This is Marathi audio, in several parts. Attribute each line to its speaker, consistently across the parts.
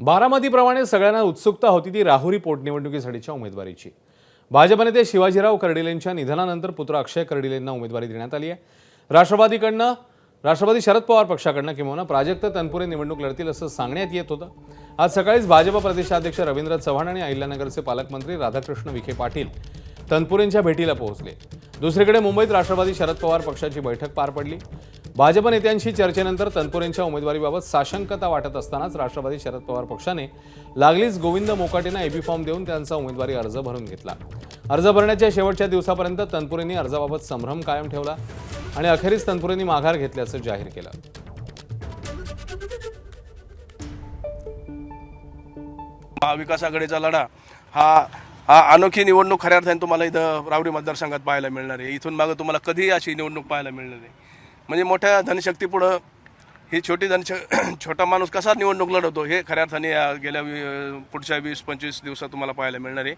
Speaker 1: बारामतीप्रमाणे सगळ्यांना उत्सुकता होती ती राहुरी पोटनिवडणुकीसाठीच्या उमेदवारीची। भाजप नेते शिवाजीराव कर्डिलेंच्या निधनानंतर पुत्र अक्षय कर्डिलेंना उमेदवारी देण्यात आली आहे। राष्ट्रवादी शरद पवार पक्षाकडनं किंवा प्राजक्त तनपुरे निवडणूक लढतील असं सांगण्यात येत होतं। आज सकाळीच भाजप प्रदेशाध्यक्ष रवींद्र चव्हाण आणि अहिल्यानगरचे पालकमंत्री राधाकृष्ण विखे पाटील तनपुरेंच्या भेटीला पोहोचले। दुसरीकडे मुंबईत राष्ट्रवादी शरद पवार पक्षाची बैठक पार पडली। भाजप नेत्यांशी चर्चेनंतर तनपुरेंच्या उमेदवारीबाबत साशंकता वाटत असतानाच राष्ट्रवादी शरद पवार पक्षाने लागलीच गोविंद मोकाटेंना एबी फॉर्म देऊन त्यांचा उमेदवारी अर्ज भरून घेतला। अर्ज भरण्याच्या शेवटच्या दिवसापर्यंत तनपुरेंनी अर्जाबाबत संभ्रम कायम ठेवला आणि अखेरीस तनपुरेंनी माघार घेतल्याचं जाहीर केलं।
Speaker 2: महाविकास आघाडीचा लढा हा अनोखी निवडणूक खऱ्या अर्थाने तुम्हाला इथं राहुरी मतदारसंघात पाहायला मिळणार आहे। इथून मागे तुम्हाला कधीही अशी निवडणूक पाहायला मिळणार नाही। म्हणजे मोठ्या धनशक्तीपुढं ही छोटा माणूस कसा निवडणूक लढवतो हे खऱ्या अर्थाने गेल्या पुढच्या 20-25 दिवसात तुम्हाला पाहायला मिळणार आहे।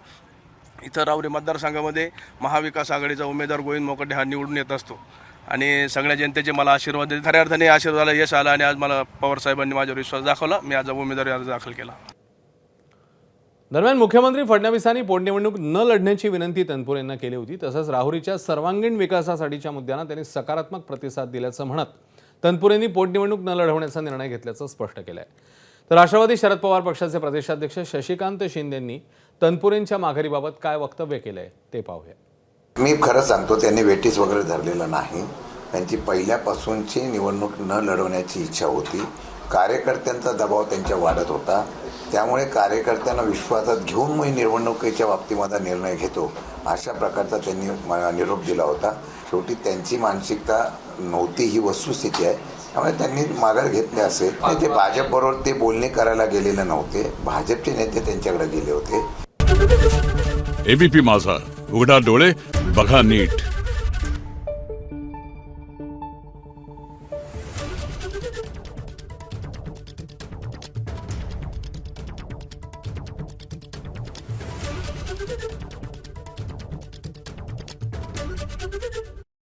Speaker 2: इथं राहुरी मतदारसंघामध्ये महाविकास आघाडीचा उमेदवार गोविंद मोकाटे हा निवडून येत असतो आणि सगळ्या जनतेचे मला आशीर्वाद देते। खऱ्या अर्थाने आशीर्वादाला यश आलं आणि आज मला पवार साहेबांनी माझ्यावर विश्वास दाखवला। मी आज उमेदवारी अर्ज दाखल केला।
Speaker 1: दरम्यान मुख्यमंत्री फडणवीसांनी पोटनिवडणूक न लढण्याची विनंती तनपुरेंना केली होती। तसंच राहुरीच्या सर्वांगीण विकासासाठीच्या मुद्द्यांना त्यांनी सकारात्मक प्रतिसाद दिल्याचं म्हणत तनपुरेंनी पोटनिवडणूक न लढवण्याचा निर्णय घेतल्याचं स्पष्ट केलं आहे। तर राष्ट्रवादी शरद पवार पक्षाचे प्रदेशाध्यक्ष शशिकांत शिंदेंनी तनपुरेंच्या माघारीबाबत काय वक्तव्य केलंय ते पाहूया।
Speaker 3: मी खरं सांगतो, त्यांनी वेटीस वगैरे धरलेलं नाही। त्यांची पहिल्यापासूनची निवडणूक न लढवण्याची इच्छा होती। कार्यकर्त्यांचा दबाव त्यांच्या वाढत होता, त्यामुळे कार्यकर्त्यांना विश्वासात घेऊन मी निवडणुकीच्या बाबतीमध्ये निर्णय घेतो अशा प्रकारचा त्यांनी निरोप दिला होता। शेवटी त्यांची मानसिकता नव्हती ही वस्तुस्थिती आहे, त्यामुळे त्यांनी माघार घेतले असेल। ते भाजपबरोबर ते बोलणी करायला गेलेले नव्हते, भाजपचे नेते त्यांच्याकडे गेले होते।
Speaker 4: एबीपी माझा, उघडा डोळे बघा नीट।
Speaker 5: Thank you.